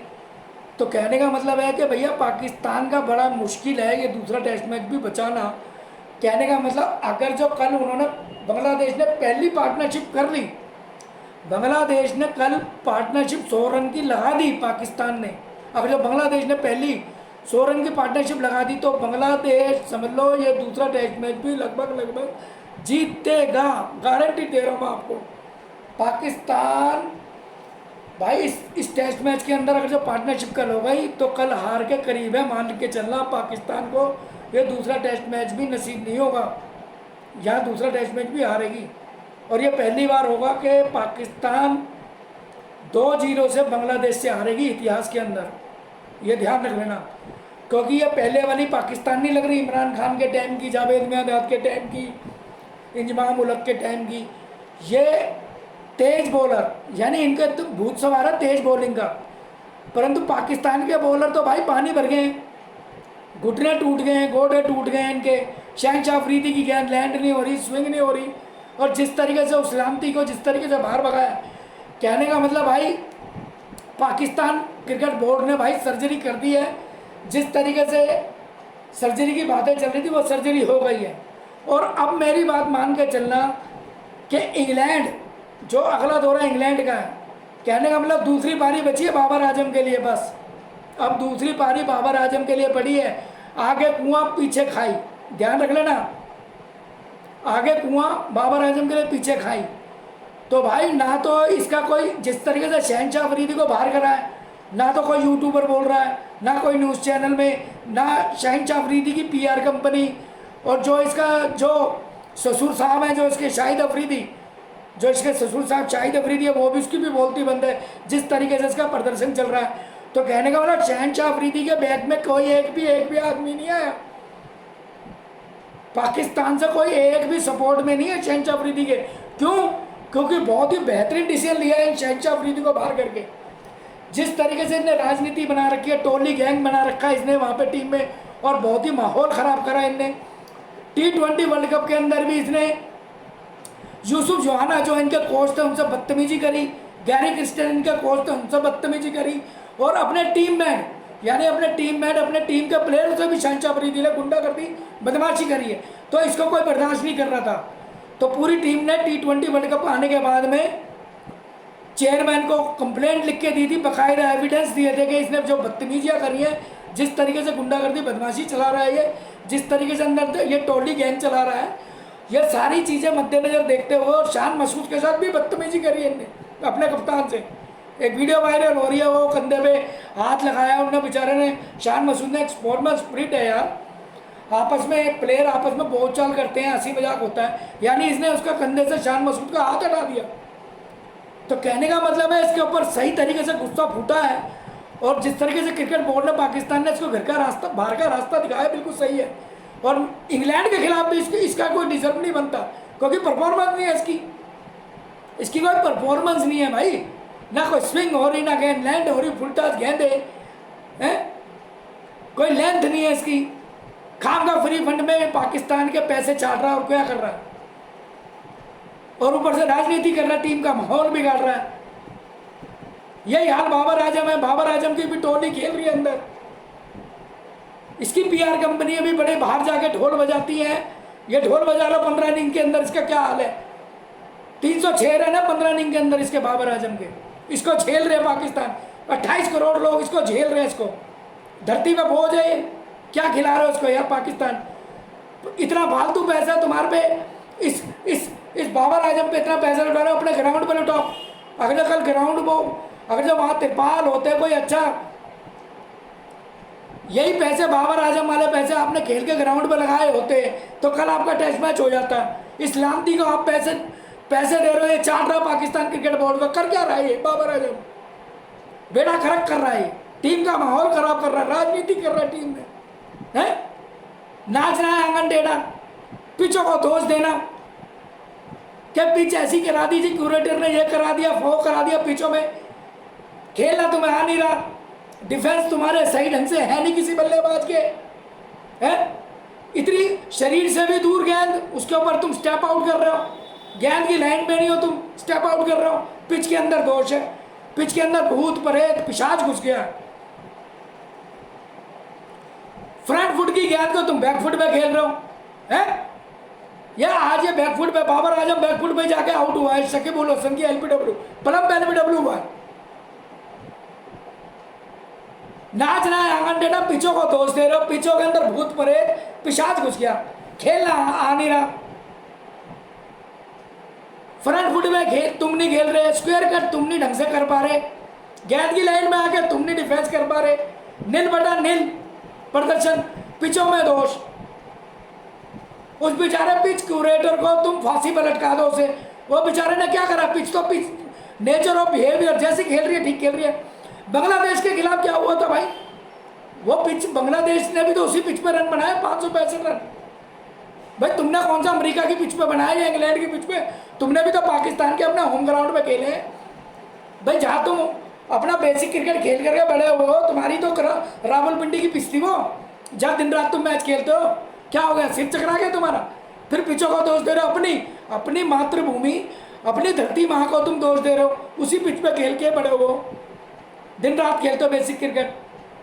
तो कहने का मतलब है कि भैया पाकिस्तान का बड़ा मुश्किल है ये दूसरा टेस्ट मैच भी बचाना। कहने का मतलब अगर जो कल उन्होंने बांग्लादेश ने पहली पार्टनरशिप कर ली, बांग्लादेश ने कल पार्टनरशिप 100 रन की लगा दी पाकिस्तान ने, अगर जो बांग्लादेश ने पहली 100 रन की पार्टनरशिप लगा दी तो बांग्लादेश समझ लो ये दूसरा टेस्ट मैच भी लगभग जीतेगा, गारंटी दे रहा हूँ आपको। पाकिस्तान भाई इस टेस्ट मैच के अंदर अगर जो पार्टनरशिप कल हो गई तो कल हार के करीब है, मान के चलना पाकिस्तान को ये दूसरा टेस्ट मैच भी नसीब नहीं होगा, यहाँ दूसरा टेस्ट मैच भी हारेगी। और ये पहली बार होगा कि पाकिस्तान 2-0 से बांग्लादेश से हारेगी इतिहास के अंदर, ये ध्यान रख लेना। क्योंकि ये पहले वाली पाकिस्तान नहीं लग रही इमरान खान के टाइम की, जावेद मियांदाद के टाइम की, इंजमाम उलग के टाइम की। ये तेज बॉलर, यानी इनका तो भूत सवार है तेज बॉलिंग का, परंतु पाकिस्तान के बॉलर तो भाई पानी भर गए हैं, घुटने टूट गए हैं, गोडे टूट गए हैं इनके। शहनशाह अफरीदी की गेंद लैंड नहीं हो रही, स्विंग नहीं हो रही, और जिस तरीके से उस सलामती को जिस तरीके से बाहर भगाया, कहने का मतलब भाई पाकिस्तान क्रिकेट बोर्ड ने भाई सर्जरी कर दी है। जिस तरीके से सर्जरी की बातें चल रही थी वो सर्जरी हो गई है। और अब मेरी बात मान के चलना कि इंग्लैंड, जो अगला दौरा इंग्लैंड का है, कहने का मतलब दूसरी पारी बची है बाबर आजम के लिए, बस अब दूसरी पारी बाबर आजम के लिए पड़ी है। आगे कुआं पीछे खाई, ध्यान रख लेना, आगे कुआं बाबर आजम के लिए पीछे खाई। तो भाई ना तो इसका कोई जिस तरीके से शहनशाह अफरीदी को बाहर करा है, ना तो कोई यूट्यूबर बोल रहा है, ना कोई न्यूज़ चैनल में, ना शहनशाह अफरीदी की PR कंपनी, और जो इसका जो ससुर साहब हैं, जो इसके शाहिद अफरीदी, जो इसके ससुर साहब शाहिद अफरीदी है, वो भी उसकी भी बोलती बंद है जिस तरीके से इसका प्रदर्शन चल रहा है। तो कहने का मतलब शहनशाह अफरीदी के बैट में कोई एक भी आदमी नहीं आया, पाकिस्तान से कोई एक भी सपोर्ट में नहीं है शहनशाह अफरीदी के। क्यों? क्योंकि बहुत ही बेहतरीन डिसीजन लिया है शहनशाह अफरीदी को बाहर करके। जिस तरीके से इसने राजनीति बना रखी है, टोली गैंग बना रखा है इसने वहाँ पे टीम में, और बहुत ही माहौल ख़राब करा इनने। T20 वर्ल्ड कप के अंदर भी इसने यूसुफ जोहाना जो इनके कोच थे उनसे बदतमीजी करी, गैरी क्रिस्टियन इनके कोच थे उनसे बदतमीजी करी, और अपने टीम मेट यानी अपने टीम के प्लेयर से भी शहनशाह अफरीदी ने गुंडागर्दी बदमाशी करी है। तो इसको कोई बर्दाश्त नहीं कर रहा था। तो पूरी टीम ने T20 वर्ल्ड कप आने के बाद में चेयरमैन को कंप्लेंट लिख के दी थी, बाकायदा एविडेंस दिए थे कि इसने जो बदतमीजियाँ करी हैं, जिस तरीके से गुंडागर्दी बदमाशी चला रहा है ये, जिस तरीके से अंदर ये टोली गैंग चला रहा है, ये सारी चीज़ें मद्देनज़र देखते हुए, और शान मसूद के साथ भी बदतमीजी करी है इनने अपने कप्तान से। एक वीडियो वायरल हो रही है, वो कंधे पे हाथ लगाया उन्होंने बेचारे ने, शान मसूद ने। एक स्पोर्ट्समैन स्पिरिट है यार, आपस में प्लेयर आपस में बोलचाल करते हैं, हंसी मजाक होता है, यानी इसने उसका कंधे से शान मसूद का हाथ हटा दिया। तो कहने का मतलब है इसके ऊपर सही तरीके से गुस्सा फूटा है, और जिस तरीके से क्रिकेट बोर्ड ने पाकिस्तान ने इसको घर का रास्ता बाहर का रास्ता दिखाया बिल्कुल सही है। और इंग्लैंड के खिलाफ भी इसका कोई डिजर्व नहीं बनता, क्योंकि परफॉर्मेंस नहीं है इसकी कोई परफॉर्मेंस नहीं है भाई। ना कोई स्विंग हो रही, ना गेंद लैंड हो रही, फुल टॉस गेंदे हैं, कोई लेंथ नहीं है इसकी। खाम का फ्री फंड में पाकिस्तान के पैसे चाट रहा है और क्या कर रहा है, और ऊपर से राजनीति कर रहा है, टीम का माहौल बिगाड़ रहा है। यही हाल बाबर आजम है। बाबर आजम की भी टोली खेल रही है अंदर। इसकी पीआर कंपनी अभी बड़े बाहर जाके ढोल बजाती है, ये ढोल बजा रहा 15 इनिंग के अंदर। इसका क्या हाल है? 306 रन है 15 इनिंग के अंदर इसके, बाबर आजम के। इसको झेल रहे पाकिस्तान, 28 करोड़ लोग इसको झेल रहे हैं। इसको धरती पे बोझ है, क्या खिला रहे हो उसको यार पाकिस्तान? इतना फालतू पैसा तुम्हारे पे, इस बाबर आजम पे इतना पैसा लुटा रहे हो, अपने ग्राउंड पे लुटाओ। अगर कल ग्राउंड वो, अगर जब वहाँ तिरपाल होते कोई अच्छा, यही पैसे बाबर आजम वाले पैसे आपने खेल के ग्राउंड पे लगाए होते तो कल आपका टेस्ट मैच हो जाता। इस लामती को आप पैसे दे रहे हो, ये चाट रहा पाकिस्तान क्रिकेट बोर्ड का। कर क्या रहा है ये बाबर आजम? बेड़ा खरक कर रहा है, टीम का माहौल खराब कर रहा है, राजनीति कर रहा है टीम में, है? नाच रहा है आंगन टेढ़ा, पिचों को दोष देना क्या पिच ऐसी करा दी थी, क्यूरेटर ने ये करा दिया, वो करा दिया, पिचों में खेलना तुम्हें आ नहीं रहा, डिफेंस तुम्हारे सही ढंग से है नहीं किसी बल्लेबाज के, है? इतनी शरीर से भी दूर गेंद, उसके ऊपर तुम स्टेप आउट कर रहे हो, गेंद की लाइन में नहीं हो, तुम स्टेप आउट कर रहे हो। पिच के अंदर दोष है, पिच के अंदर भूत प्रेत पिशाच घुस गया। फ्रंट फुट की गेंद को तुम बैक फुट पे खेल रहे हो, है? या आज ये बैक फुट पे बाबर आजम बैक फुट पे जाके आउट हुआ है, शकीब उल हसन की एलबीडब्ल्यू, प्लम्प एलबीडब्ल्यू हुआ है। नाच रहा है आंगन टेढ़ा, पिचों को दोष दे रहे हो, पिचों के अंदर भूत प्रेत पिशाच घुस गया, खेलना आ नहीं रहा। फ्रंट फुट में खेल तुम नहीं खेल रहे, स्क्वायर कट तुम नहीं ढंग से कर पा रहे, गेंद की लाइन में आके तुम नहीं डिफेंस कर पा रहे, 0/0 प्रदर्शन, पिचों में दोष। उस बेचारे पिच क्यूरेटर को तुम फांसी पर लटका दो उसे, वो बेचारे ने क्या करा? पिच तो पिच, नेचर ऑफ बिहेवियर, जैसे खेल रही है ठीक खेल रही है। बांग्लादेश के खिलाफ क्या हुआ था भाई? वो पिच, बांग्लादेश ने भी तो उसी पिच पर रन बनाए, 565 रन। भाई तुमने कौन सा अमेरिका की पिच पे बनाया या इंग्लैंड की पिच पे? तुमने भी तो पाकिस्तान के अपना होम ग्राउंड पे खेले हैं भाई, जहाँ तुम अपना बेसिक क्रिकेट खेल करके बड़े हो। तुम्हारी तो रावलपिंडी की पिच थी वो, जहाँ दिन रात तुम मैच खेलते हो। क्या हो गया? सिर चकरा गया तुम्हारा? फिर पिचों को दोष दे रहे हो, अपनी मातृभूमि, अपनी धरती माँ को तुम दोष दे रहे हो। उसी पिच पे खेल के बड़े हो, दिन रात खेलते हो बेसिक क्रिकेट,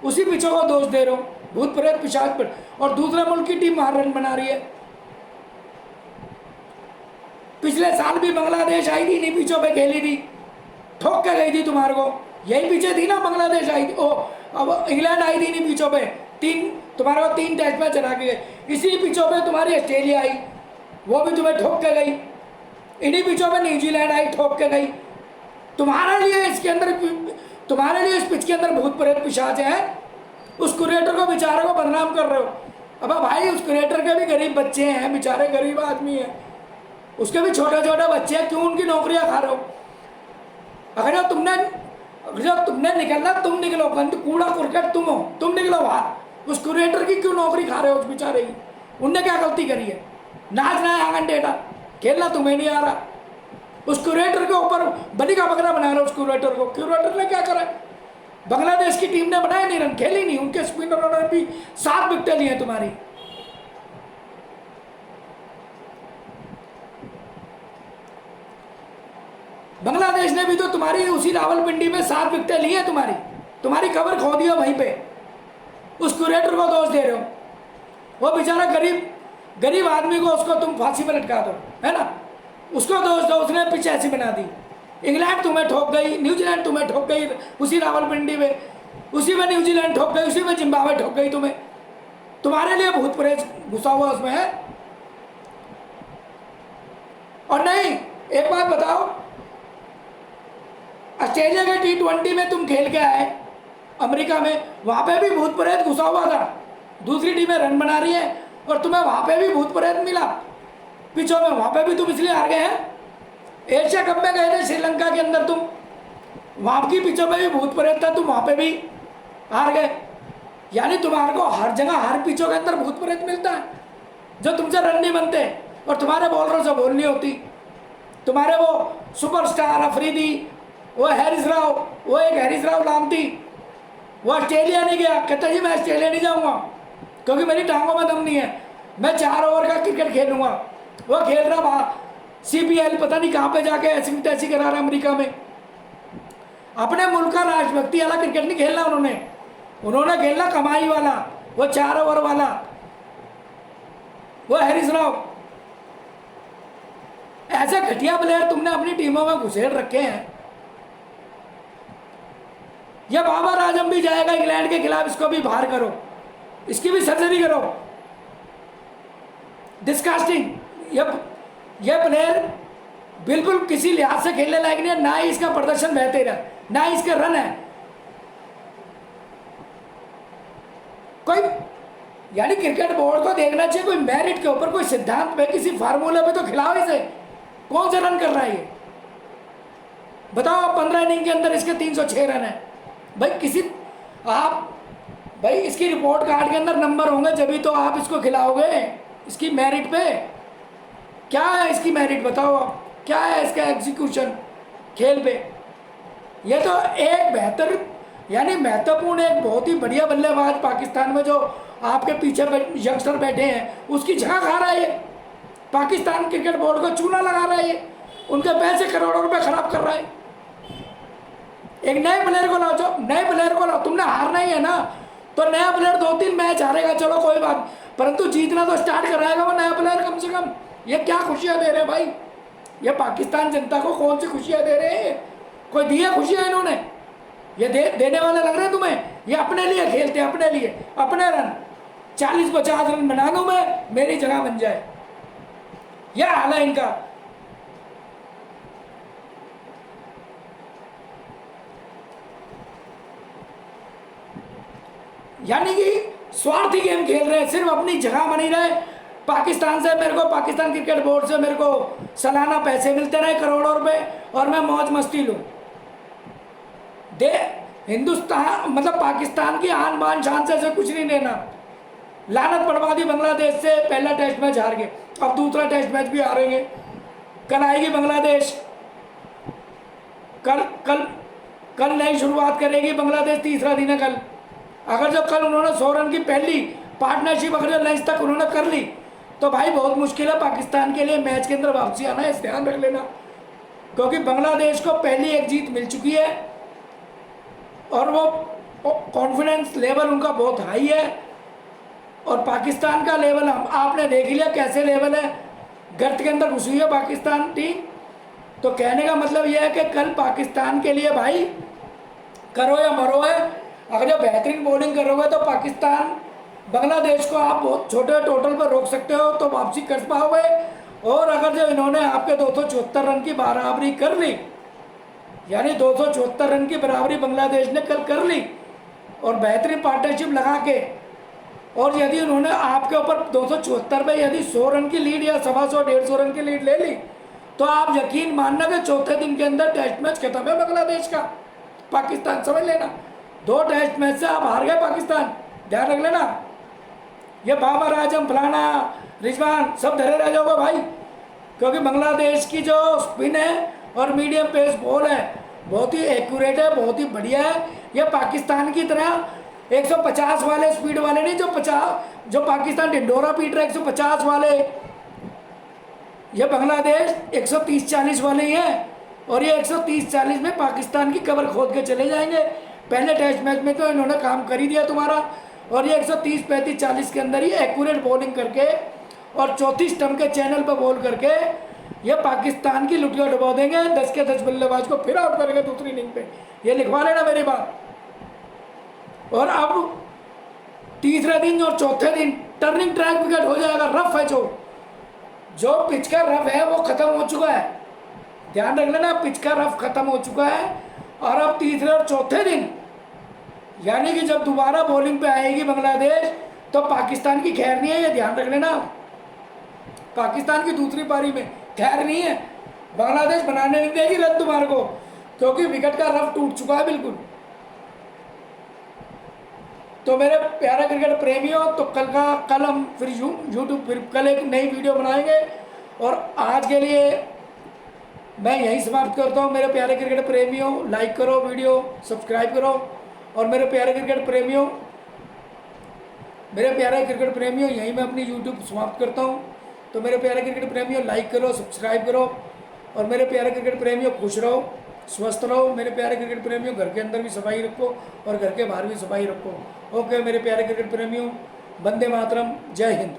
उसी पिचों को दोष दे रहे हो, भूत प्रेत पिशाच पर। और दूसरा मुल्क की टीम वहाँ रन बना रही है। पिछले साल भी बांग्लादेश आई थी, नहीं पिचों पे खेली थी, ठोक के गई थी तुम्हारे को। यही पीछे थी ना बांग्लादेश आई थी, अब इंग्लैंड आई थी नहीं पिचों पे, तुम्हारे को 3 टेस्ट मैच हरा के गए। इसी पिचों पे तुम्हारी ऑस्ट्रेलिया आई, वो भी तुम्हें ठोक के गई। इन्हीं पिचों पे न्यूजीलैंड आई, ठोक के गई। तुम्हारे लिए इसके अंदर, तुम्हारे लिए इस पिच के अंदर भूत प्रेत पिशाच है। उस क्रिएटर को, बेचारे को बदनाम कर रहे हो। अब भाई उस क्रिएटर के भी गरीब बच्चे हैं, बेचारे गरीब आदमी है, उसके भी छोटे छोटे बच्चे हैं, क्यों उनकी नौकरियां खा रहे हो? अगर जब तुमने निकलना, तुम निकलो, गंद कूड़ा क्रिकेट तुम हो, तुम निकलो बाहर। उस क्रिएटर की क्यों नौकरी खा रहे हो उस बेचारे की? उनने क्या गलती करी है? नाचना है आंगन टेढ़ा, खेलना तुम्हें नहीं आ रहा। उस क्यूरेटर के ऊपर बलि का बकरा बना रहे हो उस क्यूरेटर को। क्यूरेटर ने क्या करा? बांग्लादेश की टीम ने बनाए नहीं रन, खेली नहीं, उनके स्पिनरों ने भी 7 विकेटें ली हैं तुम्हारी। बांग्लादेश ने भी तो तुम्हारी उसी रावलपिंडी में 7 विकेटें ली हैं तुम्हारी खबर खो दी है वहीं पे। उस क्यूरेटर को दोष दे रहे हो। वो बेचारा गरीब आदमी को, उसको तुम फांसी पर लटका दो, है ना? उसको दोष दो, उसने पिच ऐसी बना दी। इंग्लैंड तुम्हें ठोक गई, न्यूजीलैंड तुम्हें ठोक गई उसी रावलपिंडी में, उसी में न्यूजीलैंड ठोक गई, उसी में जिम्बाब्वे ठोक गई तुम्हें। तुम्हारे लिए भूत प्रेत घुसा हुआ उसमें है। और नहीं, एक बात बताओ, ऑस्ट्रेलिया के T20 में तुम खेल के आए अमेरिका में, वहां पे भी भूत प्रेत घुसा हुआ था। दूसरी टीमें रन बना रही है और तुम्हें वहां पे भी भूत प्रेत मिला पिचों में, वहां पे भी तुम इसलिए हार गए हैं। एशिया कप में गए थे श्रीलंका के अंदर तुम, वहां की पिचों में भी भूत प्रेत था, तुम वहां पे भी हार गए। यानी तुम्हारे को हर जगह हर पिचों के अंदर भूत प्रेत मिलता है। जो तुमसे रन नहीं बनते और तुम्हारे बॉलरों से बॉल नहीं होती, तुम्हारे वो सुपरस्टार अफरीदी वो हैरिस राव, वो एक हैरिस राव नाम थी, वो ऑस्ट्रेलिया नहीं गया, कहता जी मैं ऑस्ट्रेलिया नहीं जाऊँगा क्योंकि मेरी टांगों में दम नहीं है, मैं 4 ओवर का क्रिकेट खेलूँगा। वो खेल रहा वहाँ CPL पता नहीं कहाँ पे जाके ऐसी तैसी करा रहा अमेरिका में। अपने मुल्क का राष्ट्रभक्ति वाला क्रिकेट नहीं खेलना उन्होंने खेलना कमाई वाला, वो 4 ओवर वाला, वो हैरिस राव। ऐसे घटिया प्लेयर तुमने अपनी टीमों में घुसेड़ रखे हैं। ये बाबर आजम भी जाएगा इंग्लैंड के खिलाफ, इसको भी बाहर करो, इसकी भी सर्जरी करो। डिस्कास्टिंग। ये प्लेयर बिल्कुल किसी लिहाज से खेलने लायक नहीं है, ना ही इसका प्रदर्शन बेहतर है, ना ही इसका रन है। कोई यानी क्रिकेट बोर्ड को देखना चाहिए, कोई मेरिट के ऊपर, कोई सिद्धांत पे, किसी फार्मूले पे तो खिलाओ इसे। कौन से रन कर रहा है ये बताओ? 15 इनिंग के अंदर इसके 306 रन है भाई। भाई इसकी रिपोर्ट कार्ड के अंदर नंबर होंगे, जब तो आप इसको खिलाओगे। इसकी मेरिट पे क्या है? इसकी मेरिट बताओ आप, क्या है इसका एग्जीक्यूशन खेल पे? ये तो एक बेहतर यानी महत्वपूर्ण, एक बहुत ही बढ़िया बल्लेबाज पाकिस्तान में जो आपके पीछे यंगस्टर बैठे हैं, उसकी जगह खा रहा है ये। पाकिस्तान क्रिकेट बोर्ड को चूना लगा रहा है ये, उनके पैसे करोड़ों रुपए खराब कर रहा है। एक नए प्लेयर को लाओ, जो नए प्लेयर को लाओ। तुमने हारना ही है ना, तो नया प्लेयर 2-3 मैच हारेगा, चलो कोई बात, परंतु जीतना तो स्टार्ट कराएगा वो नया प्लेयर कम से कम। ये क्या खुशियां दे रहे हैं भाई? ये पाकिस्तान जनता को कौन सी खुशियां दे रहे हैं? कोई दी है खुशियां इन्होंने? ये देने वाले लग रहे हैं तुम्हें? ये अपने लिए खेलते हैं, अपने लिए, अपने रन 40-50 रन बना दूं मैं, मेरी जगह बन जाए। यह हाल है इनका। यानी कि स्वार्थी गेम खेल रहे हैं, सिर्फ अपनी जगह बनी रहे। पाकिस्तान से मेरे को, पाकिस्तान क्रिकेट बोर्ड से मेरे को सालाना पैसे मिलते रहे करोड़ों रुपए, और मैं मौज मस्ती लूँ। हिंदुस्तान मतलब पाकिस्तान की आन बान शान से कुछ नहीं लेना। लानत पड़वा दी बांग्लादेश से, पहला टेस्ट मैच हार गए, अब दूसरा टेस्ट मैच भी हारेंगे। कल आएगी बांग्लादेश, कल नई शुरुआत करेगी बांग्लादेश, तीसरा दिन है कल। अगर जो कल उन्होंने 100 रन की पहली पार्टनरशिप अगर जो लंच तक उन्होंने कर ली, तो भाई बहुत मुश्किल है पाकिस्तान के लिए मैच के अंदर वापसी आना है, इस ध्यान रख लेना। क्योंकि बांग्लादेश को पहली एक जीत मिल चुकी है और वो कॉन्फिडेंस लेवल उनका बहुत हाई है, और पाकिस्तान का लेवल आपने देख लिया कैसे लेवल है, गर्त के अंदर घुसी है पाकिस्तान टीम। तो कहने का मतलब यह है कि कल पाकिस्तान के लिए भाई करो या मरो है। अगर जो बेहतरीन बॉलिंग करोगे तो पाकिस्तान बांग्लादेश को आप बहुत छोटे टोटल पर रोक सकते हो, तो वापसी कर पाओगे। और अगर जो इन्होंने आपके 274 रन की बराबरी कर ली, यानी 274 रन की बराबरी बांग्लादेश ने कल कर ली, और बेहतरीन पार्टनरशिप लगा के, और यदि उन्होंने आपके ऊपर 274 में यदि 100 रन की लीड या 125-150 रन की लीड ले ली, तो आप यकीन मानना कि चौथे दिन के अंदर टेस्ट मैच खत्म है बांग्लादेश का। पाकिस्तान समझ लेना, 2 टेस्ट मैच से आप हार गए पाकिस्तान, ध्यान रख लेना। ये बाबर आजम फलाना रिजवान सब धरे रह जाओगे भाई, क्योंकि बांग्लादेश की जो स्पिन है और मीडियम पेस बॉल है बहुत ही एक्यूरेट है, बहुत ही बढ़िया है। ये पाकिस्तान की तरह 150 वाले स्पीड वाले नहीं, जो पाकिस्तान ढिंडोरा पीट रहा है 150 वाले, ये बांग्लादेश 130-40 वाले ही हैं। और ये 130-40 में पाकिस्तान की कवर खोद के चले जाएंगे। पहले टेस्ट मैच में तो इन्होंने काम कर ही दिया तुम्हारा, और ये 130-35-40 के अंदर ही एक्यूरेट बॉलिंग करके और 34 स्टंप के चैनल पर बॉल करके ये पाकिस्तान की लुटिया डुबा देंगे। 10 के 10 बल्लेबाज को फिर आउट करेंगे दूसरी इनिंग पे, ये लिखवा लेना मेरी बात। और अब तीसरे दिन और चौथे दिन टर्निंग ट्रैक विकेट हो जाएगा। रफ है जो पिच का रफ है वो खत्म हो चुका है, ध्यान रख लेना, पिच का रफ खत्म हो चुका है। और अब तीसरे और चौथे दिन यानी कि जब दोबारा बॉलिंग पे आएगी बांग्लादेश, तो पाकिस्तान की खैर नहीं है, ये ध्यान रख लेना। पाकिस्तान की दूसरी पारी में खैर नहीं है, बांग्लादेश बनाने नहीं देगी रन तुम्हारे को, क्योंकि विकेट का रफ टूट चुका है बिल्कुल। तो मेरे प्यारे क्रिकेट प्रेमियों, तो कल हम फिर यूट्यूब फिर कल एक नई वीडियो बनाएंगे। और आज के लिए मैं यहीं समाप्त करता हूँ। मेरे प्यारे क्रिकेट प्रेमियों, लाइक करो वीडियो, सब्सक्राइब करो। और मेरे प्यारे क्रिकेट प्रेमियों, यहीं मैं अपनी यूट्यूब समाप्त करता हूँ। तो मेरे प्यारे क्रिकेट प्रेमियों, लाइक करो, सब्सक्राइब करो। और मेरे प्यारे क्रिकेट प्रेमियों, खुश रहो, स्वस्थ रहो। मेरे प्यारे क्रिकेट प्रेमियों, घर के अंदर भी सफाई रखो और घर के बाहर भी सफाई रखो। ओके मेरे प्यारे क्रिकेट प्रेमियों, वंदे मातरम, जय हिंद।